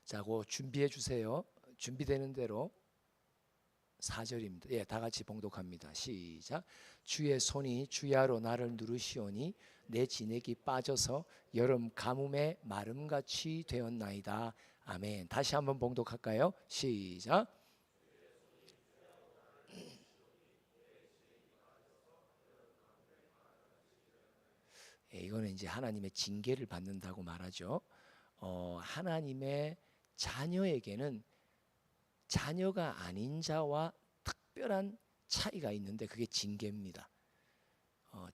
자고 준비해 주세요. 준비되는 대로 4절입니다. 예, 다 같이 봉독합니다. 시작. 주의 손이 주야로 나를 누르시오니 내 진액이 빠져서 여름 가뭄에 마름같이 되었나이다. 아멘. 다시 한번 봉독할까요? 시작. 예, 이거는 이제 하나님의 징계를 받는다고 말하죠. 하나님의 자녀에게는 자녀가 아닌 자와 특별한 차이가 있는데 그게 징계입니다.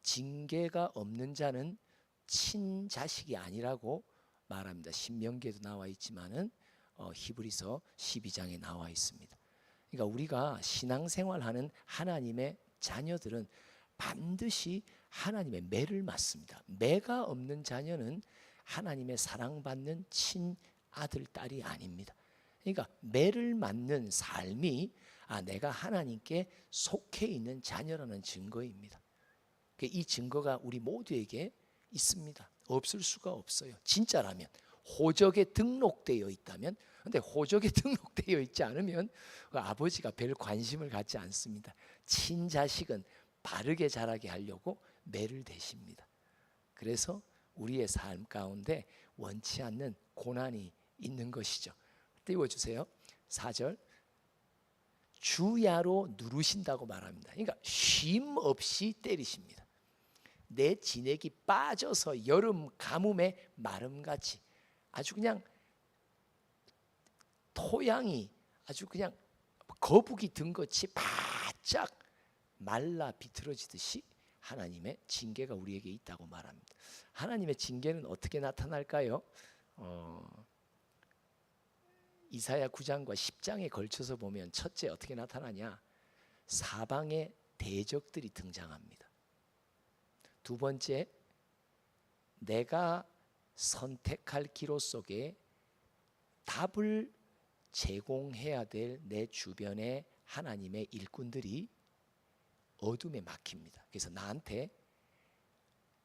징계가 없는 자는 친자식이 아니라고 말합니다. 신명기에도 나와 있지만은 히브리서 12장에 나와 있습니다. 그러니까 우리가 신앙생활하는 하나님의 자녀들은 반드시 하나님의 매를 맞습니다. 매가 없는 자녀는 하나님의 사랑받는 친아들, 딸이 아닙니다. 그러니까 매를 맞는 삶이 내가 하나님께 속해 있는 자녀라는 증거입니다. 이 증거가 우리 모두에게 있습니다. 없을 수가 없어요. 진짜라면 호적에 등록되어 있다면. 근데 호적에 등록되어 있지 않으면 아버지가 별 관심을 갖지 않습니다. 친자식은 바르게 자라게 하려고 매를 대십니다. 그래서 우리의 삶 가운데 원치 않는 고난이 있는 것이죠. 띄워주세요. 4절. 주야로 누르신다고 말합니다. 그러니까 쉼 없이 때리십니다. 내 진액이 빠져서 여름 가뭄에 마름같이 아주 그냥 토양이 아주 그냥 거북이 등같이 바짝 말라 비틀어지듯이 하나님의 징계가 우리에게 있다고 말합니다. 하나님의 징계는 어떻게 나타날까요? 이사야 9장과 10장에 걸쳐서 보면 첫째 어떻게 나타나냐? 사방에 대적들이 등장합니다. 두 번째, 내가 선택할 기로 속에 답을 제공해야 될 내 주변의 하나님의 일꾼들이 어둠에 막힙니다. 그래서 나한테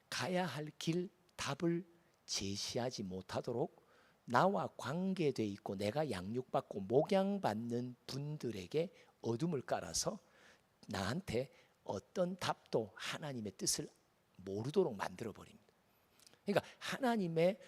가야 할 길 답을 제시하지 못하도록 나와 관계돼 있고 내가 양육받고 목양받는 분들에게 어둠을 깔아서 나한테 어떤 답도 하나님의 뜻을 모르도록 만들어 버립니다. 그러니까 하나님의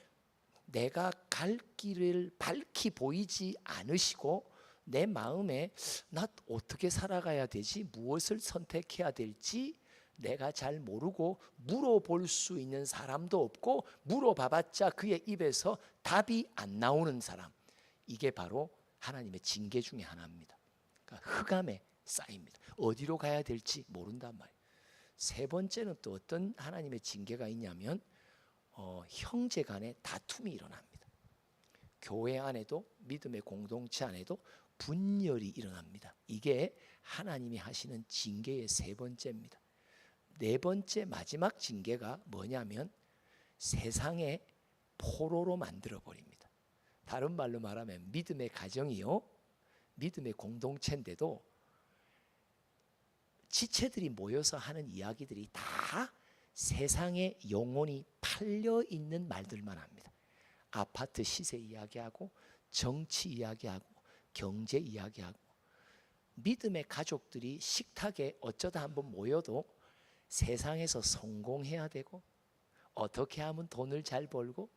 내가 갈 길을 밝히 보이지 않으시고 내 마음에 나 어떻게 살아가야 되지? 무엇을 선택해야 될지 내가 잘 모르고 물어볼 수 있는 사람도 없고 물어봐봤자 그의 입에서 답이 안 나오는 사람, 이게 바로 하나님의 징계 중에 하나입니다. 그러니까 흑암에 쌓입니다. 어디로 가야 될지 모른단 말이에요. 세 번째는 또 어떤 하나님의 징계가 있냐면 형제 간의 다툼이 일어납니다. 교회 안에도 믿음의 공동체 안에도 분열이 일어납니다. 이게 하나님이 하시는 징계의 세 번째입니다. 네 번째 마지막 징계가 뭐냐면 세상의 포로로 만들어 버립니다. 다른 말로 말하면 믿음의 가정이요, 믿음의 공동체인데도 지체들이 모여서 하는 이야기들이 다 세상에 영혼이 팔려 있는 말들만 합니다. 아파트 시세 이야기하고 정치 이야기하고 경제 이야기하고 믿음의 가족들이 식탁에 어쩌다 한번 모여도 세상에서 성공해야 되고 어떻게 하면 돈을 잘 벌고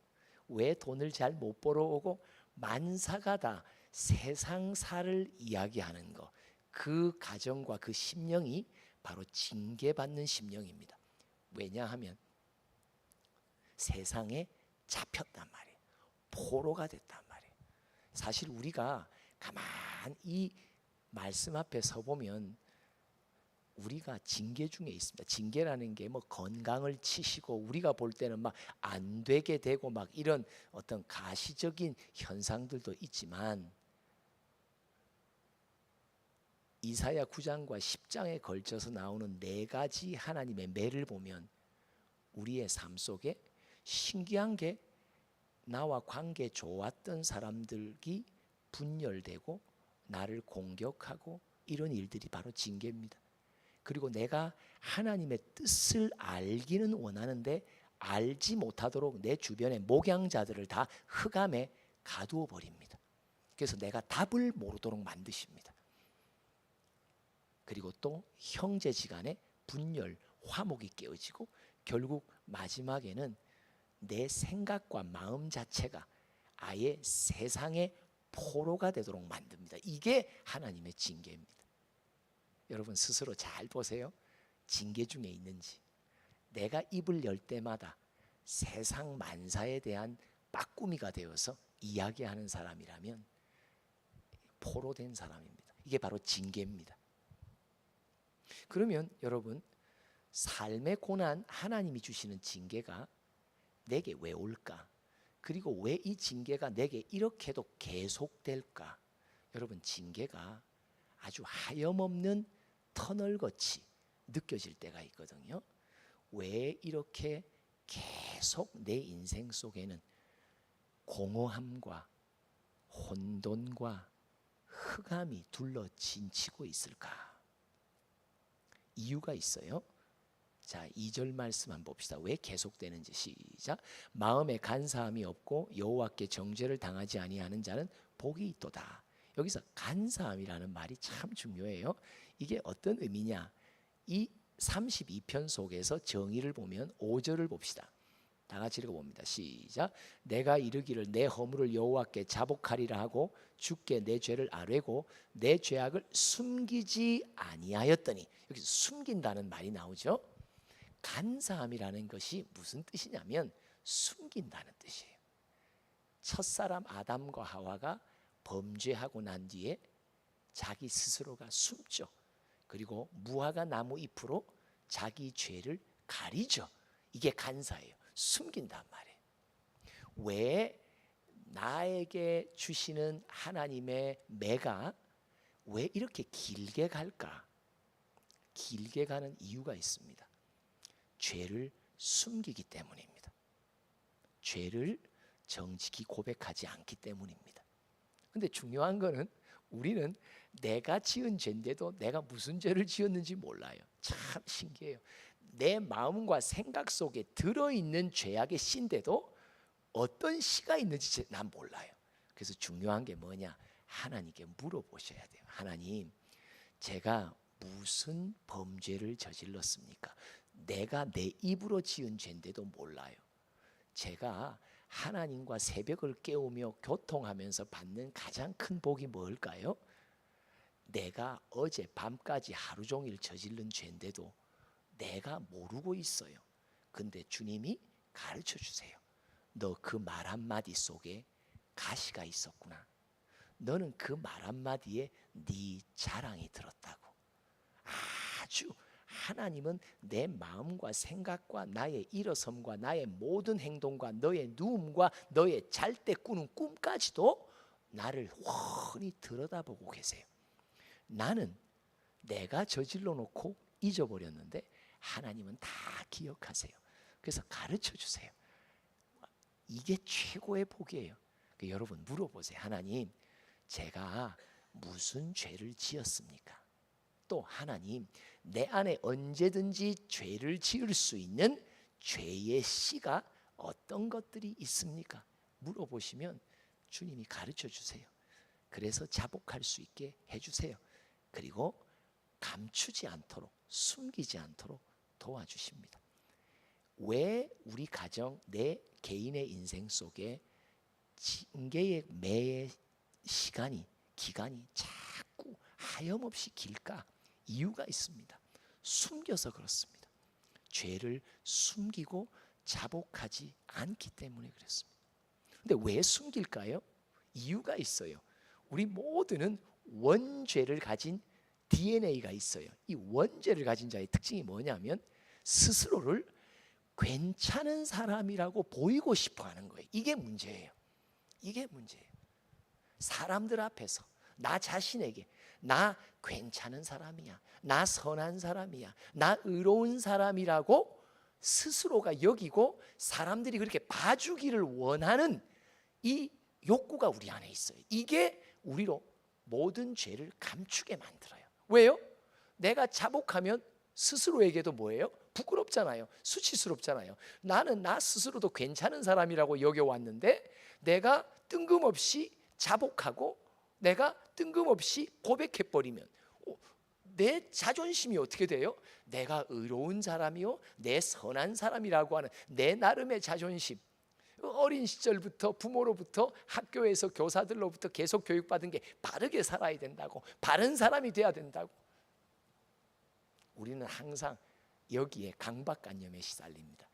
왜 돈을 잘 못 벌어오고 만사가 세상사를 이야기하는 거, 그 가정과 그 심령이 바로 징계받는 심령입니다. 왜냐하면 세상에 잡혔단 말이에요. 포로가 됐단 말이에요. 사실 우리가 가만히 이 말씀 앞에 서보면 우리가 징계 중에 있습니다. 징계라는 게 뭐 건강을 치시고 우리가 볼 때는 막 안 되게 되고 막 이런 어떤 가시적인 현상들도 있지만 이사야 9장과 10장에 걸쳐서 나오는 네 가지 하나님의 매를 보면 우리의 삶 속에 신기한 게 나와 관계 좋았던 사람들이 분열되고 나를 공격하고 이런 일들이 바로 징계입니다. 그리고 내가 하나님의 뜻을 알기는 원하는데 알지 못하도록 내 주변의 목양자들을 다 흑암에 가두어 버립니다. 그래서 내가 답을 모르도록 만드십니다. 그리고 또 형제지간의 분열, 화목이 깨어지고 결국 마지막에는 내 생각과 마음 자체가 아예 세상의 포로가 되도록 만듭니다. 이게 하나님의 징계입니다. 여러분 스스로 잘 보세요. 징계 중에 있는지. 내가 입을 열 때마다 세상 만사에 대한 빠꾸미가 되어서 이야기하는 사람이라면 포로된 사람입니다. 이게 바로 징계입니다. 그러면 여러분 삶의 고난, 하나님이 주시는 징계가 내게 왜 올까? 그리고 왜 이 징계가 내게 이렇게도 계속될까? 여러분 징계가 아주 하염없는 터널같이 느껴질 때가 있거든요. 왜 이렇게 계속 내 인생 속에는 공허함과 혼돈과 흑암이 둘러 진치고 있을까? 이유가 있어요. 자, 2절 말씀 한번 봅시다. 왜 계속되는지 시작. 마음에 간사함이 없고 여호와께 정죄를 당하지 아니하는 자는 복이 있도다. 여기서 간사함이라는 말이 참 중요해요. 이게 어떤 의미냐? 이 32편 속에서 정의를 보면 5절을 봅시다. 다 같이 읽어봅니다. 시작. 내가 이르기를 내 허물을 여호와께 자복하리라 하고 주께 내 죄를 아뢰고 내 죄악을 숨기지 아니하였더니, 여기서 숨긴다는 말이 나오죠. 간사함이라는 것이 무슨 뜻이냐면 숨긴다는 뜻이에요. 첫사람 아담과 하와가 범죄하고 난 뒤에 자기 스스로가 숨죠. 그리고 무화과 나무 잎으로 자기 죄를 가리죠. 이게 간사예요. 숨긴단 말이에요. 왜 나에게 주시는 하나님의 매가 왜 이렇게 길게 갈까? 길게 가는 이유가 있습니다. 죄를 숨기기 때문입니다. 죄를 정직히 고백하지 않기 때문입니다. 근데 중요한 거는 우리는 내가 지은 죄인데도 내가 무슨 죄를 지었는지 몰라요. 참 신기해요. 내 마음과 생각 속에 들어있는 죄악의 씨인데도 어떤 씨가 있는지 난 몰라요. 그래서 중요한 게 뭐냐? 하나님께 물어보셔야 돼요. 하나님, 제가 무슨 범죄를 저질렀습니까? 내가 내 입으로 지은 죄인데도 몰라요. 제가 하나님과 새벽을 깨우며 교통하면서 받는 가장 큰 복이 뭘까요? 내가 어제 밤까지 하루 종일 저지른 죄인데도 내가 모르고 있어요. 근데 주님이 가르쳐 주세요. 너 그 말 한마디 속에 가시가 있었구나. 너는 그 말 한마디에 네 자랑이 들었다고. 아주 하나님은 내 마음과 생각과 나의 일어섬과 나의 모든 행동과 너의 누움과 너의 잘 때 꾸는 꿈까지도 나를 훤히 들여다보고 계세요. 나는 내가 저질러 놓고 잊어버렸는데 하나님은 다 기억하세요. 그래서 가르쳐 주세요. 이게 최고의 복이에요. 그러니까 여러분 물어보세요. 하나님, 제가 무슨 죄를 지었습니까? 또 하나님, 내 안에 언제든지 죄를 지을 수 있는 죄의 씨가 어떤 것들이 있습니까? 물어보시면 주님이 가르쳐 주세요. 그래서 자복할 수 있게 해주세요. 그리고 감추지 않도록, 숨기지 않도록 도와주십니다. 왜 우리 가정, 내 개인의 인생 속에 징계의 매의 기간이 자꾸 하염없이 길까? 이유가 있습니다. 숨겨서 그렇습니다. 죄를 숨기고 자복하지 않기 때문에 그렇습니다. 근데 왜 숨길까요? 이유가 있어요. 우리 모두는 원죄를 가진 DNA가 있어요. 이 원죄를 가진 자의 특징이 뭐냐면 스스로를 괜찮은 사람이라고 보이고 싶어 하는 거예요. 이게 문제예요. 이게 문제예요. 사람들 앞에서 나 자신에게 나 괜찮은 사람이야, 나 선한 사람이야, 나 의로운 사람이라고 스스로가 여기고 사람들이 그렇게 봐주기를 원하는 이 욕구가 우리 안에 있어요. 이게 우리로 모든 죄를 감추게 만들어요. 왜요? 내가 자복하면 스스로에게도 뭐예요? 부끄럽잖아요. 수치스럽잖아요. 나는 나 스스로도 괜찮은 사람이라고 여겨왔는데 내가 뜬금없이 자복하고 내가 뜬금없이 고백해버리면 내 자존심이 어떻게 돼요? 내가 의로운 사람이요, 내 선한 사람이라고 하는 내 나름의 자존심, 어린 시절부터 부모로부터 학교에서 교사들로부터 계속 교육받은 게 바르게 살아야 된다고, 바른 사람이 돼야 된다고. 우리는 항상 여기에 강박관념에 시달립니다.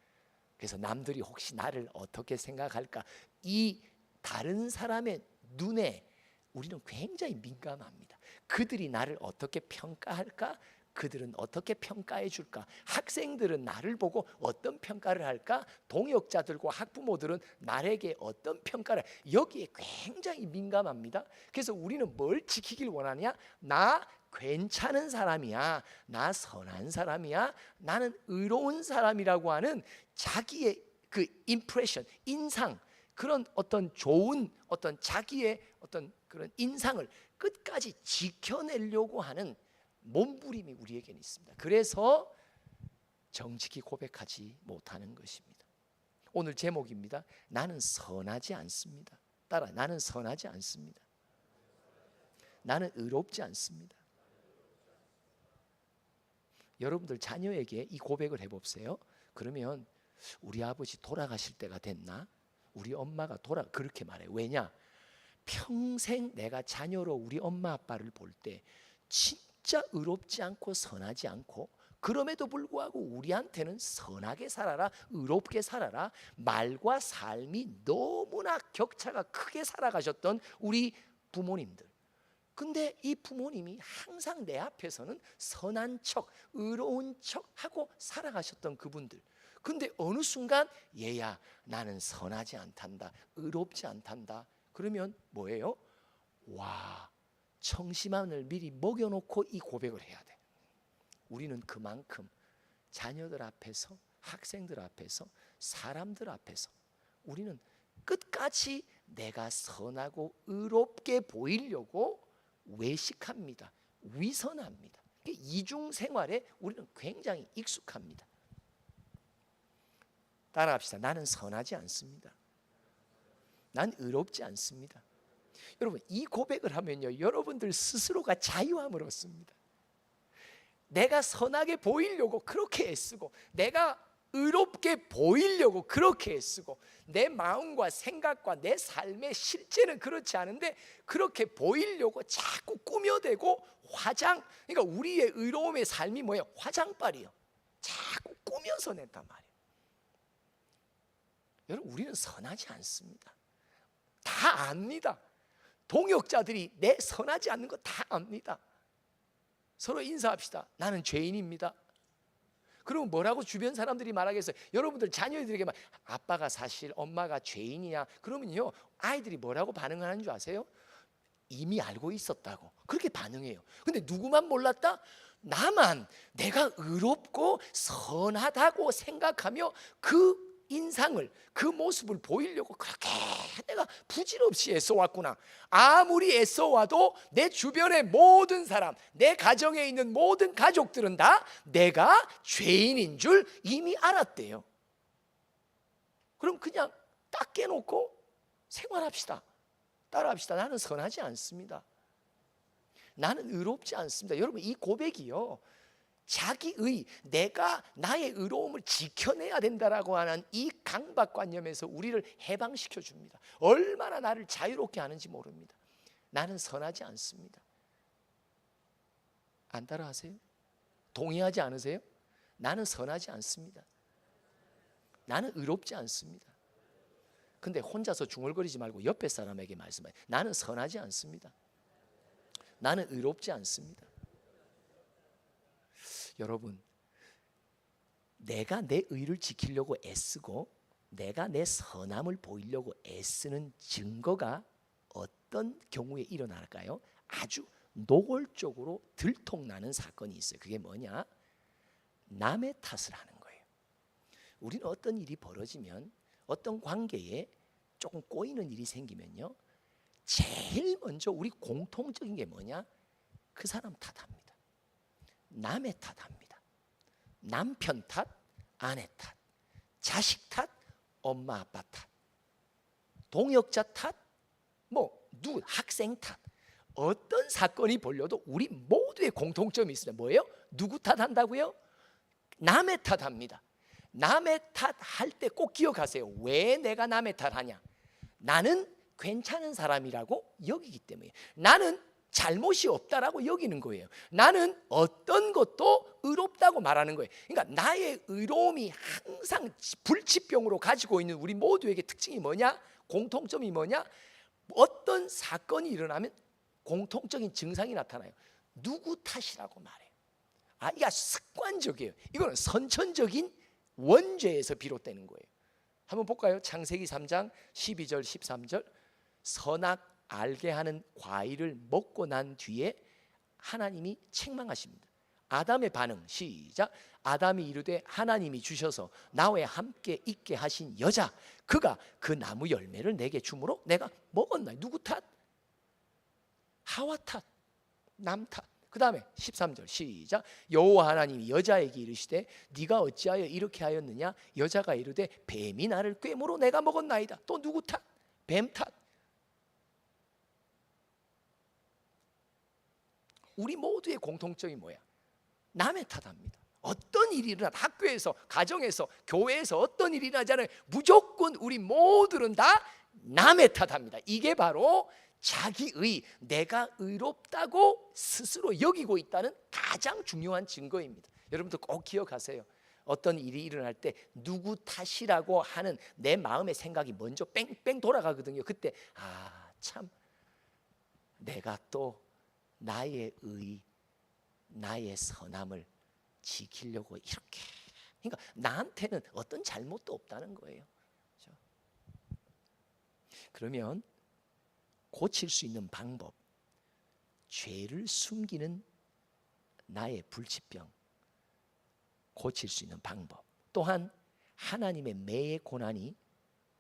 그래서 남들이 혹시 나를 어떻게 생각할까, 이 다른 사람의 눈에 우리는 굉장히 민감합니다. 그들이 나를 어떻게 평가할까? 그들은 어떻게 평가해 줄까? 학생들은 나를 보고 어떤 평가를 할까? 동역자들과 학부모들은 나에게 어떤 평가를, 여기에 굉장히 민감합니다. 그래서 우리는 뭘 지키길 원하냐? 나 괜찮은 사람이야, 나 선한 사람이야, 나는 의로운 사람이라고 하는 자기의 그 임프레션, 인상, 그런 어떤 좋은 어떤 자기의 어떤 그런 인상을 끝까지 지켜내려고 하는 몸부림이 우리에게는 있습니다. 그래서 정직히 고백하지 못하는 것입니다. 오늘 제목입니다. 나는 선하지 않습니다. 따라, 나는 선하지 않습니다. 나는 의롭지 않습니다. 여러분들 자녀에게 이 고백을 해보세요. 그러면 우리 아버지 돌아가실 때가 됐나? 우리 엄마가 그렇게 말해요. 왜냐? 평생 내가 자녀로 우리 엄마 아빠를 볼 때 진짜 의롭지 않고 선하지 않고, 그럼에도 불구하고 우리한테는 선하게 살아라, 의롭게 살아라, 말과 삶이 너무나 격차가 크게 살아가셨던 우리 부모님들. 근데 이 부모님이 항상 내 앞에서는 선한 척, 의로운 척 하고 살아가셨던 그분들. 근데 어느 순간 얘야, 나는 선하지 않단다, 의롭지 않단다. 그러면 뭐예요? 와, 청심환을 미리 먹여놓고 이 고백을 해야 돼. 우리는 그만큼 자녀들 앞에서, 학생들 앞에서, 사람들 앞에서 우리는 끝까지 내가 선하고 의롭게 보이려고 외식합니다. 위선합니다. 이중 생활에 우리는 굉장히 익숙합니다. 따라합시다. 나는 선하지 않습니다. 난 의롭지 않습니다. 여러분, 이 고백을 하면요, 여러분들 스스로가 자유함을 얻습니다. 내가 선하게 보이려고 그렇게 애쓰고, 내가 의롭게 보이려고 그렇게 애쓰고, 내 마음과 생각과 내 삶의 실제는 그렇지 않은데 그렇게 보이려고 자꾸 꾸며대고 그러니까 우리의 의로움의 삶이 뭐예요? 화장빨이요. 자꾸 꾸며서 냈단 말이에요. 여러분, 우리는 선하지 않습니다. 다 압니다. 동역자들이 내 선하지 않는 거 다 압니다. 서로 인사합시다. 나는 죄인입니다. 그럼 뭐라고 주변 사람들이 말하겠어요? 여러분들 자녀들에게 막 아빠가 사실 엄마가 죄인이야. 그러면요, 아이들이 뭐라고 반응하는 줄 아세요? 이미 알고 있었다고 그렇게 반응해요. 근데 누구만 몰랐다? 나만 내가 의롭고 선하다고 생각하며 그 인상을, 그 모습을 보이려고 그렇게 내가 부질없이 애써왔구나. 아무리 애써와도 내 주변의 모든 사람, 내 가정에 있는 모든 가족들은 다 내가 죄인인 줄 이미 알았대요. 그럼 그냥 딱 깨놓고 생활합시다. 따라합시다. 나는 선하지 않습니다. 나는 의롭지 않습니다. 여러분, 이 고백이요, 자기의, 내가 나의 의로움을 지켜내야 된다라고 하는 이 강박관념에서 우리를 해방시켜 줍니다. 얼마나 나를 자유롭게 하는지 모릅니다. 나는 선하지 않습니다. 안 따라하세요? 동의하지 않으세요? 나는 선하지 않습니다. 나는 의롭지 않습니다. 근데 혼자서 중얼거리지 말고 옆에 사람에게 말씀해요. 나는 선하지 않습니다. 나는 의롭지 않습니다. 여러분, 내가 내 의를 지키려고 애쓰고 내가 내 선함을 보이려고 애쓰는 증거가 어떤 경우에 일어날까요? 아주 노골적으로 들통나는 사건이 있어요. 그게 뭐냐? 남의 탓을 하는 거예요. 우리는 어떤 일이 벌어지면, 어떤 관계에 조금 꼬이는 일이 생기면요, 제일 먼저 우리 공통적인 게 뭐냐? 그 사람 탓합니다. 남의 탓합니다. 남편 탓, 아내 탓, 자식 탓, 엄마 아빠 탓, 동역자 탓, 학생 탓. 어떤 사건이 벌려도 우리 모두의 공통점이 있습니다. 뭐예요? 누구 탓한다고요? 남의 탓합니다. 남의 탓할 때 꼭 기억하세요. 왜 내가 남의 탓하냐? 나는 괜찮은 사람이라고 여기기 때문에, 나는 잘못이 없다라고 여기는 거예요. 나는 어떤 것도 의롭다고 말하는 거예요. 그러니까 나의 의로움이 항상 불치병으로 가지고 있는 우리 모두에게 특징이 뭐냐? 공통점이 뭐냐? 어떤 사건이 일어나면 공통적인 증상이 나타나요. 누구 탓이라고 말해요. 이게 습관적이에요. 이거는 선천적인 원죄에서 비롯되는 거예요. 한번 볼까요? 창세기 3장 12절 13절. 선악 알게 하는 과일을 먹고 난 뒤에 하나님이 책망하십니다. 아담의 반응 시작. 아담이 이르되 하나님이 주셔서 나와 함께 있게 하신 여자, 그가 그 나무 열매를 내게 주므로 내가 먹었나요? 누구 탓? 하와 탓, 남 탓. 그 다음에 13절 시작. 여호와 하나님이 여자에게 이르시되 네가 어찌하여 이렇게 하였느냐? 여자가 이르되 뱀이 나를 꿰므로 내가 먹었나이다. 또 누구 탓? 뱀 탓. 우리 모두의 공통점이 뭐야? 남의 탓합니다. 어떤 일이 일어나도 학교에서, 가정에서, 교회에서 어떤 일이 일어나잖아요. 무조건 우리 모두는 다 남의 탓합니다. 이게 바로 자기의, 내가 의롭다고 스스로 여기고 있다는 가장 중요한 증거입니다. 여러분들 꼭 기억하세요. 어떤 일이 일어날 때 누구 탓이라고 하는 내 마음의 생각이 먼저 뺑뺑 돌아가거든요. 그때 참 내가 또 나의 의, 나의 선함을 지키려고 이렇게, 그러니까 나한테는 어떤 잘못도 없다는 거예요. 그렇죠? 그러면 고칠 수 있는 방법, 죄를 숨기는 나의 불치병 고칠 수 있는 방법, 또한 하나님의 매의 고난이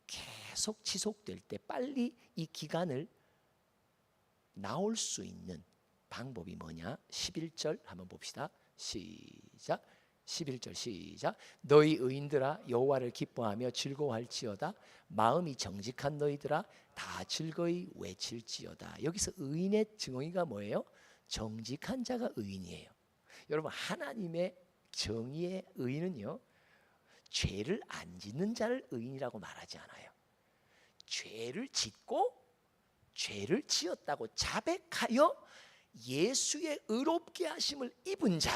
계속 지속될 때 빨리 이 기간을 나올 수 있는 방법이 뭐냐? 11절 한번 봅시다. 시작. 11절 시작. 너희 의인들아 여호와를 기뻐하며 즐거워할지어다. 마음이 정직한 너희들아 다 즐거이 외칠지어다. 여기서 의인의 증언이가 뭐예요? 정직한 자가 의인이에요. 여러분, 하나님의 정의의 의인은요, 죄를 안 짓는 자를 의인이라고 말하지 않아요. 죄를 짓고 죄를 지었다고 자백하여 예수의 의롭게 하심을 입은 자,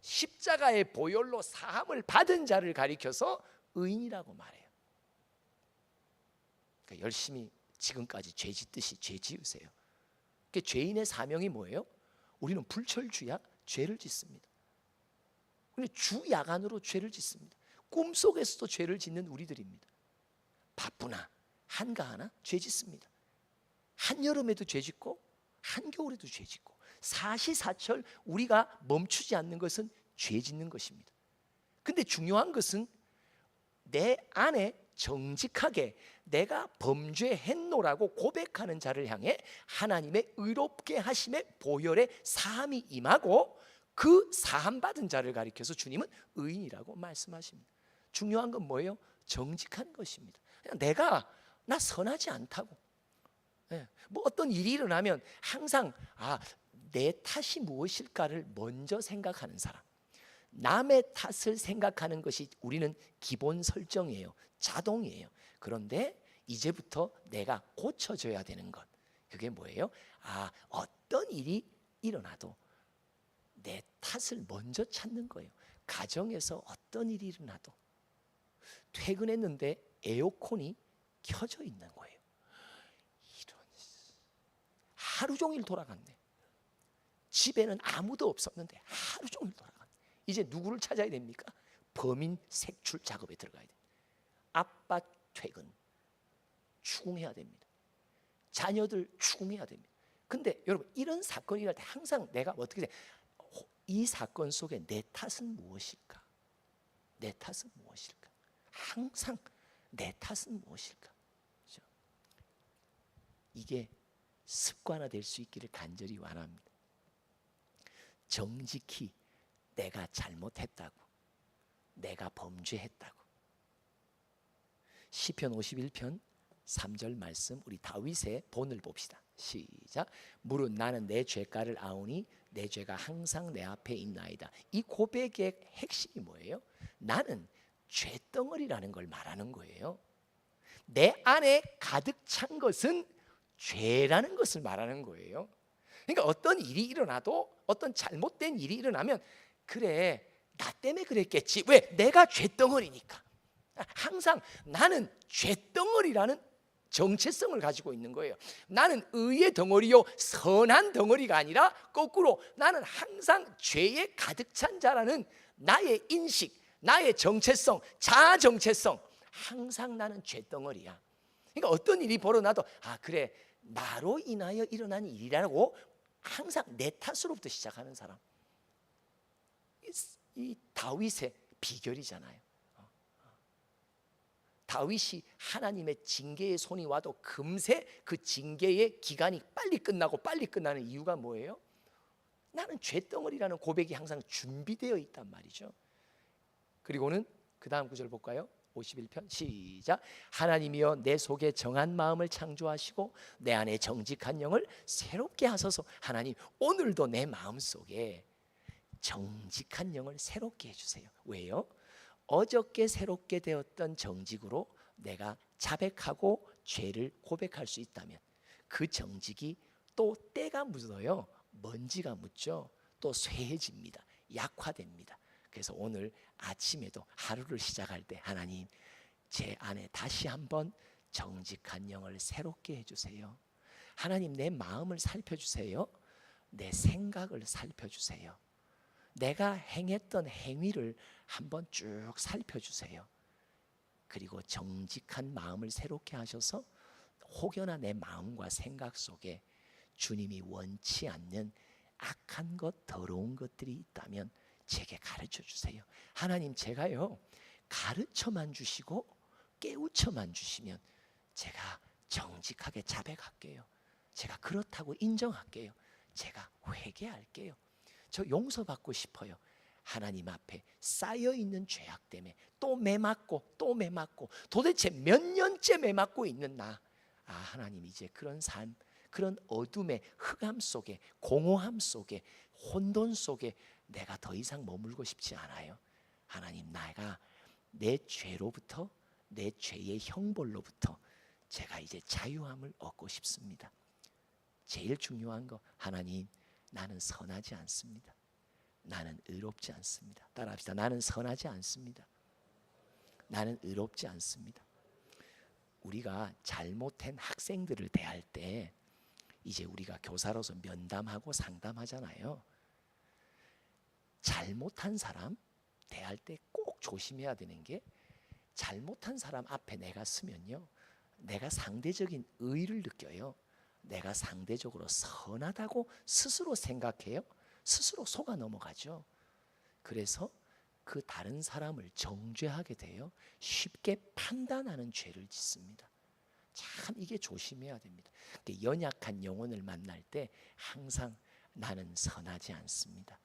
십자가의 보혈로 사함을 받은 자를 가리켜서 의인이라고 말해요. 그러니까 열심히 지금까지 죄 짓듯이 죄 지으세요. 그러니까 죄인의 사명이 뭐예요? 우리는 불철주야 죄를 짓습니다. 우리는 주 야간으로 죄를 짓습니다. 꿈속에서도 죄를 짓는 우리들입니다. 바쁘나 한가하나 죄 짓습니다. 한여름에도 죄 짓고 한겨울에도 죄 짓고 사시사철 우리가 멈추지 않는 것은 죄 짓는 것입니다. 근데 중요한 것은 내 안에 정직하게 내가 범죄했노라고 고백하는 자를 향해 하나님의 의롭게 하심의 보혈의 사함이 임하고 그 사함받은 자를 가리켜서 주님은 의인이라고 말씀하십니다. 중요한 건 뭐예요? 정직한 것입니다. 나 선하지 않다고, 뭐 어떤 일이 일어나면 항상 내 탓이 무엇일까를 먼저 생각하는 사람, 남의 탓을 생각하는 것이 우리는 기본 설정이에요. 자동이에요. 그런데 이제부터 내가 고쳐져야 되는 것, 그게 뭐예요? 어떤 일이 일어나도 내 탓을 먼저 찾는 거예요. 가정에서 어떤 일이 일어나도 퇴근했는데 에어컨이 켜져 있는 거예요. 이런, 하루 종일 돌아갔네. 집에는 아무도 없었는데 하루 종일 돌아갔네. 이제 누구를 찾아야 됩니까? 범인 색출 작업에 들어가야 됩니다. 아빠 퇴근 추궁해야 됩니다. 자녀들 추궁해야 됩니다. 근데 여러분, 이런 사건이 일어날 때 항상 내가 어떻게 돼? 이 사건 속에 내 탓은 무엇일까? 내 탓은 무엇일까? 항상 내 탓은 무엇일까? 그렇죠? 이게 습관화될 수 있기를 간절히 원합니다. 정직히 내가 잘못했다고, 내가 범죄했다고. 시편 51편 3절 말씀 우리 다윗의 본을 봅시다. 시작. 무릇 나는 내 죄가를 아오니 내 죄가 항상 내 앞에 있나이다. 이 고백의 핵심이 뭐예요? 나는 죄덩어리라는 걸 말하는 거예요. 내 안에 가득 찬 것은 죄라는 것을 말하는 거예요. 그러니까 어떤 일이 일어나도, 어떤 잘못된 일이 일어나면 그래 나 때문에 그랬겠지. 왜? 내가 죄덩어리니까. 항상 나는 죄덩어리라는 정체성을 가지고 있는 거예요. 나는 의의 덩어리요 선한 덩어리가 아니라 거꾸로 나는 항상 죄에 가득 찬 자라는 나의 인식, 나의 정체성, 자아 정체성, 항상 나는 죄덩어리야. 그러니까 어떤 일이 벌어나도 그래 나로 인하여 일어난 일이라고 항상 내 탓으로부터 시작하는 사람, 이 다윗의 비결이잖아요. 다윗이 하나님의 징계의 손이 와도 금세 그 징계의 기간이 빨리 끝나고 빨리 끝나는 이유가 뭐예요? 나는 죄덩어리라는 고백이 항상 준비되어 있단 말이죠. 그리고는 그 다음 구절 볼까요? 51편 시작. 하나님이여 내 속에 정한 마음을 창조하시고 내 안에 정직한 영을 새롭게 하소서. 하나님 오늘도 내 마음속에 정직한 영을 새롭게 해주세요. 왜요? 어저께 새롭게 되었던 정직으로 내가 자백하고 죄를 고백할 수 있다면 그 정직이 또 때가 묻어요. 먼지가 묻죠. 또 쇠해집니다. 약화됩니다. 그래서 오늘 아침에도 하루를 시작할 때 하나님 제 안에 다시 한번 정직한 영을 새롭게 해주세요. 하나님 내 마음을 살펴주세요. 내 생각을 살펴주세요. 내가 행했던 행위를 한번 쭉 살펴주세요. 그리고 정직한 마음을 새롭게 하셔서 혹여나 내 마음과 생각 속에 주님이 원치 않는 악한 것, 더러운 것들이 있다면 제게 가르쳐 주세요. 하나님 제가요 가르쳐만 주시고 깨우쳐만 주시면 제가 정직하게 자백할게요. 제가 그렇다고 인정할게요. 제가 회개할게요. 저 용서받고 싶어요. 하나님 앞에 쌓여있는 죄악 때문에 또 매맞고 또 매맞고 도대체 몇 년째 매맞고 있는 나, 하나님 이제 그런 삶, 그런 어둠의 흑암 속에, 공허함 속에, 혼돈 속에 내가 더 이상 머물고 싶지 않아요. 하나님 내가 내 죄로부터, 내 죄의 형벌로부터 제가 이제 자유함을 얻고 싶습니다. 제일 중요한 거, 하나님 나는 선하지 않습니다. 나는 의롭지 않습니다. 따라합시다. 나는 선하지 않습니다. 나는 의롭지 않습니다. 우리가 잘못한 학생들을 대할 때 이제 우리가 교사로서 면담하고 상담하잖아요. 잘못한 사람 대할 때 꼭 조심해야 되는 게, 잘못한 사람 앞에 내가 서면요 내가 상대적인 의의를 느껴요. 내가 상대적으로 선하다고 스스로 생각해요. 스스로 속아 넘어가죠. 그래서 그 다른 사람을 정죄하게 돼요. 쉽게 판단하는 죄를 짓습니다. 참 이게 조심해야 됩니다. 연약한 영혼을 만날 때 항상 나는 선하지 않습니다.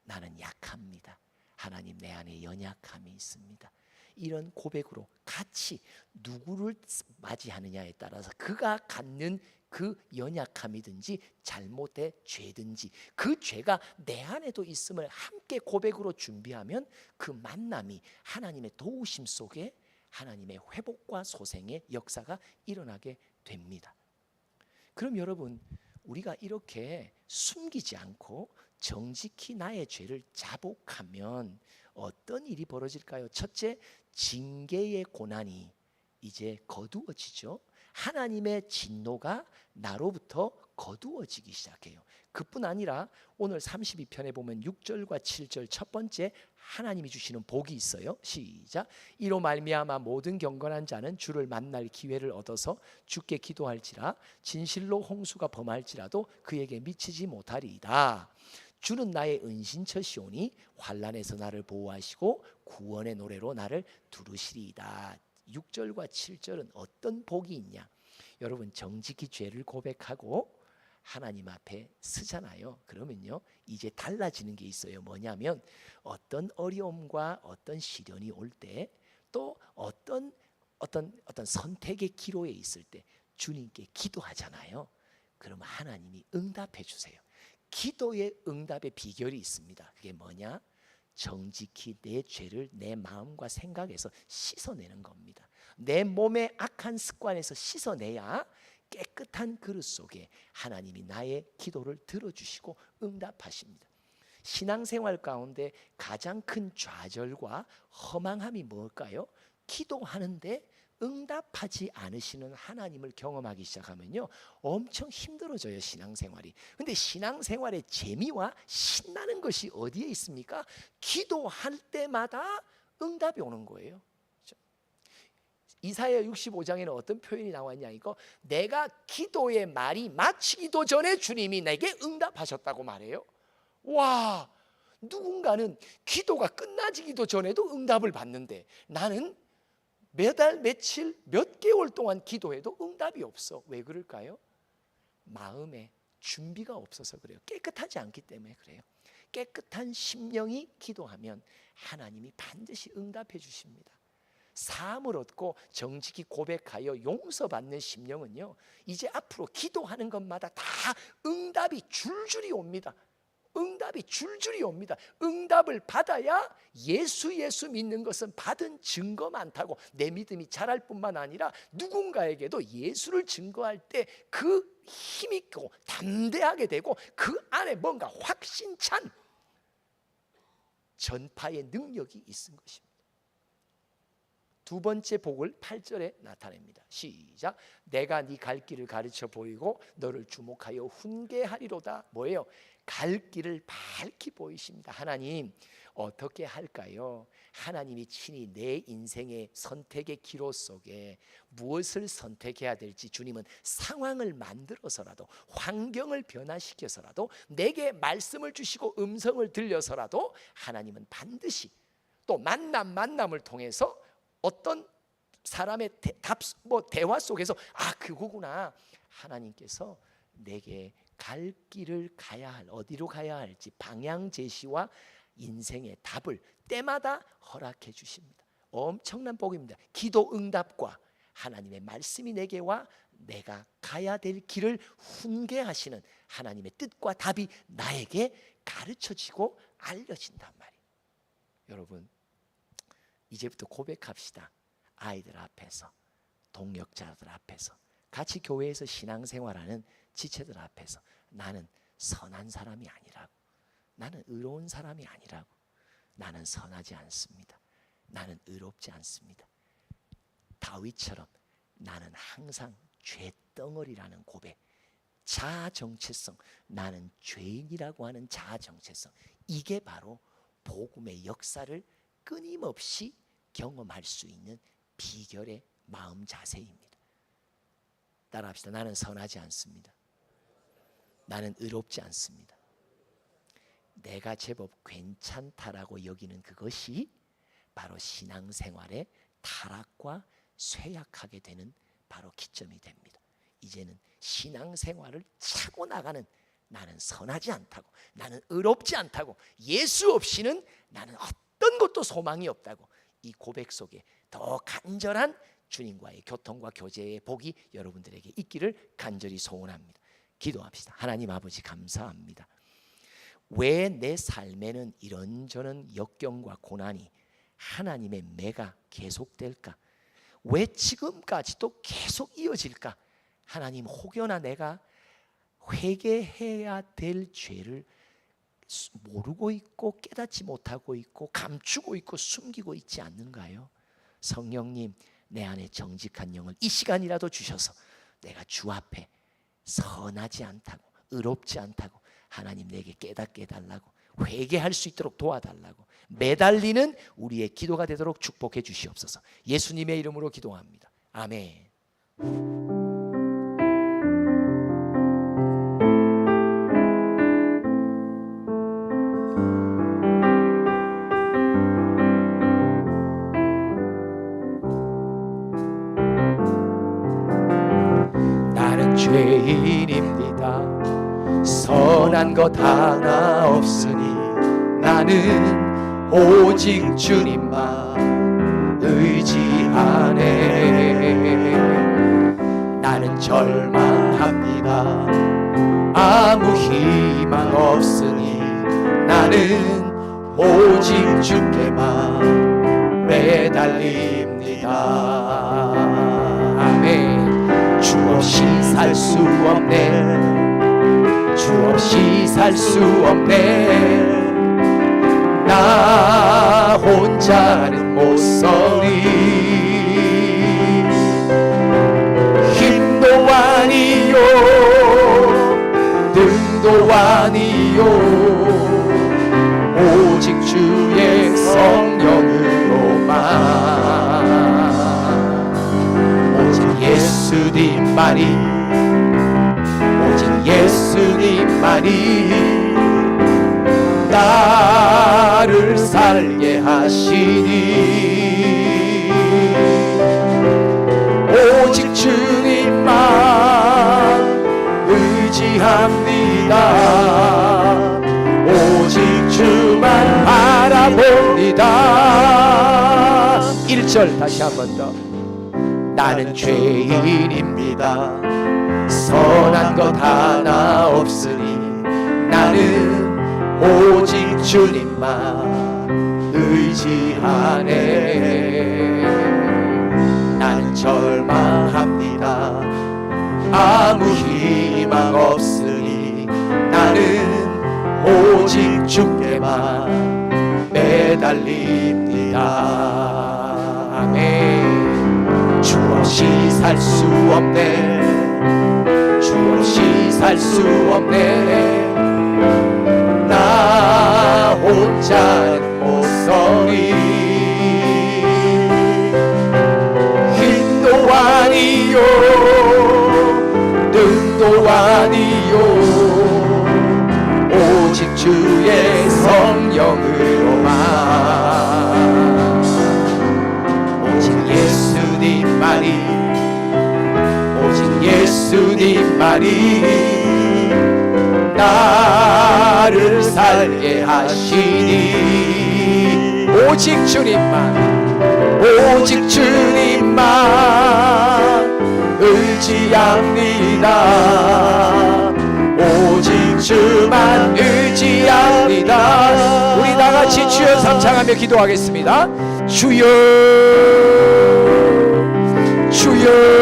나는 약합니다. 하나님 내 안에 연약함이 있습니다. 이런 고백으로 같이 누구를 맞이하느냐에 따라서 그가 갖는 그 연약함이든지 잘못의 죄든지 그 죄가 내 안에도 있음을 함께 고백으로 준비하면 그 만남이 하나님의 도우심 속에 하나님의 회복과 소생의 역사가 일어나게 됩니다. 그럼 여러분, 우리가 이렇게 숨기지 않고 정직히 나의 죄를 자복하면 어떤 일이 벌어질까요? 첫째, 징계의 고난이 이제 거두어지죠. 하나님의 진노가 나로부터 거두어지기 시작해요. 그뿐 아니라 오늘 32편에 보면 6절과 7절 첫 번째 하나님이 주시는 복이 있어요. 시작. 이로 말미암아 모든 경건한 자는 주를 만날 기회를 얻어서 주께 기도할지라. 진실로 홍수가 범할지라도 그에게 미치지 못하리이다. 주는 나의 은신처시오니 환난에서 나를 보호하시고 구원의 노래로 나를 두르시리이다. 6절과 7절은 어떤 복이 있냐? 여러분, 정직히 죄를 고백하고 하나님 앞에 서잖아요. 그러면요 이제 달라지는 게 있어요. 뭐냐면 어떤 어려움과 어떤 시련이 올 때, 또 어떤 어떤 선택의 기로에 있을 때 주님께 기도하잖아요. 그러면 하나님이 응답해 주세요. 기도의 응답의 비결이 있습니다. 그게 뭐냐? 정직히 내 죄를 내 마음과 생각에서 씻어내는 겁니다. 내 몸의 악한 습관에서 씻어내야 깨끗한 그릇 속에 하나님이 나의 기도를 들어주시고 응답하십니다. 신앙생활 가운데 가장 큰 좌절과 허망함이 뭘까요? 기도하는데 응답하지 않으시는 하나님을 경험하기 시작하면요, 엄청 힘들어져요, 신앙생활이. 근데 신앙생활의 재미와 신나는 것이 어디에 있습니까? 기도할 때마다 응답이 오는 거예요. 이사야 65장에는 어떤 표현이 나왔냐, 이거 내가 기도의 말이 마치기도 전에 주님이 내게 응답하셨다고 말해요. 와, 누군가는 기도가 끝나지기도 전에도 응답을 받는데 나는 몇 달, 며칠, 몇 개월 동안 기도해도 응답이 없어. 왜 그럴까요? 마음에 준비가 없어서 그래요. 깨끗하지 않기 때문에 그래요. 깨끗한 심령이 기도하면 하나님이 반드시 응답해 주십니다. 사함을 얻고 정직히 고백하여 용서받는 심령은요, 이제 앞으로 기도하는 것마다 다 응답이 줄줄이 옵니다. 응답이 줄줄이 옵니다. 응답을 받아야 예수 믿는 것은 받은 증거 많다고 내 믿음이 자랄 뿐만 아니라 누군가에게도 예수를 증거할 때 그 힘있고 담대하게 되고 그 안에 뭔가 확신찬 전파의 능력이 있은 것입니다. 두 번째 복을 8절에 나타냅니다. 시작. 내가 네 갈 길을 가르쳐 보이고 너를 주목하여 훈계하리로다. 뭐예요? 갈 길을 밝히 보이십니다. 하나님, 어떻게 할까요? 하나님이 친히 내 인생의 선택의 기로 속에 무엇을 선택해야 될지 주님은 상황을 만들어서라도, 환경을 변화시켜서라도, 내게 말씀을 주시고 음성을 들려서라도 하나님은 반드시 또 만남을 통해서 어떤 사람의 대화 속에서 그거구나, 하나님께서 내게 갈 길을 가야 할, 어디로 가야 할지 방향 제시와 인생의 답을 때마다 허락해 주십니다. 엄청난 복입니다. 기도 응답과 하나님의 말씀이 내게 와 내가 가야 될 길을 훈계하시는 하나님의 뜻과 답이 나에게 가르쳐지고 알려진단 말이에요. 여러분, 이제부터 고백합시다. 아이들 앞에서, 동역자들 앞에서, 같이 교회에서 신앙생활하는 지체들 앞에서 나는 선한 사람이 아니라고, 나는 의로운 사람이 아니라고, 나는 선하지 않습니다, 나는 의롭지 않습니다. 다윗처럼 나는 항상 죄덩어리라는 고백, 자아 정체성, 나는 죄인이라고 하는 자아 정체성, 이게 바로 복음의 역사를 끊임없이 경험할 수 있는 비결의 마음 자세입니다. 따라합시다. 나는 선하지 않습니다. 나는 의롭지 않습니다. 내가 제법 괜찮다라고 여기는 그것이 바로 신앙생활의 타락과 쇠약하게 되는 바로 기점이 됩니다. 이제는 신앙생활을 차고 나가는, 나는 선하지 않다고, 나는 의롭지 않다고, 예수 없이는 나는 어떤 것도 소망이 없다고, 이 고백 속에 더 간절한 주님과의 교통과 교제의 복이 여러분들에게 있기를 간절히 소원합니다. 기도합시다. 하나님 아버지, 감사합니다. 왜 내 삶에는 이런저런 역경과 고난이, 하나님의 매가 계속될까? 왜 지금까지도 계속 이어질까? 하나님, 혹여나 내가 회개해야 될 죄를 모르고 있고 깨닫지 못하고 있고 감추고 있고 숨기고 있지 않는가요? 성령님, 내 안에 정직한 영을 이 시간이라도 주셔서 내가 주 앞에 선하지 않다고, 의롭지 않다고 하나님 내게 깨닫게 해달라고, 회개할 수 있도록 도와달라고, 매달리는 우리의 기도가 되도록 축복해 주시옵소서. 예수님의 이름으로 기도합니다. 아멘. 나는 죄인입니다. 선한 것 하나 없으니 나는 오직 주님만 의지하네. 나는 절망합니다. 아무 희망 없으니 나는 오직 주께만 매달립니다. 아멘. 주 없이 살 수 없네. 주 없이 살 수 없네. 나 혼자는 못 서리. 힘도 아니요 등도 아니요 오직 주의 성령으로만. 오직 예수님만이, 오직 예수님만이 나를 살게 하시니. 오직 주님만 의지합니다. 오직 주만 바라봅니다. 1절 다시 한 번 더. 나는 죄인입니다. 선한 것 하나 없으니 나는 오직 주님만 의지하네. 나는 절망합니다. 아무 희망 없으니 나는 오직 주께만 매달립니다. 아멘. 주 없이 살 수 없네. 주 없이 살 수 없네. 나 혼자는 못 서리. 힘도 아니요 등도 아니요 오직 주의 성령으로만. 오직 예수님만이, 오직 예수님만이 나를 살게 하시니. 오직 주님만, 오직 주님만 의지합니다. 오직 주만 의지합니다. 우리 다같이 주여 삼창하며 기도하겠습니다. 주여, 주여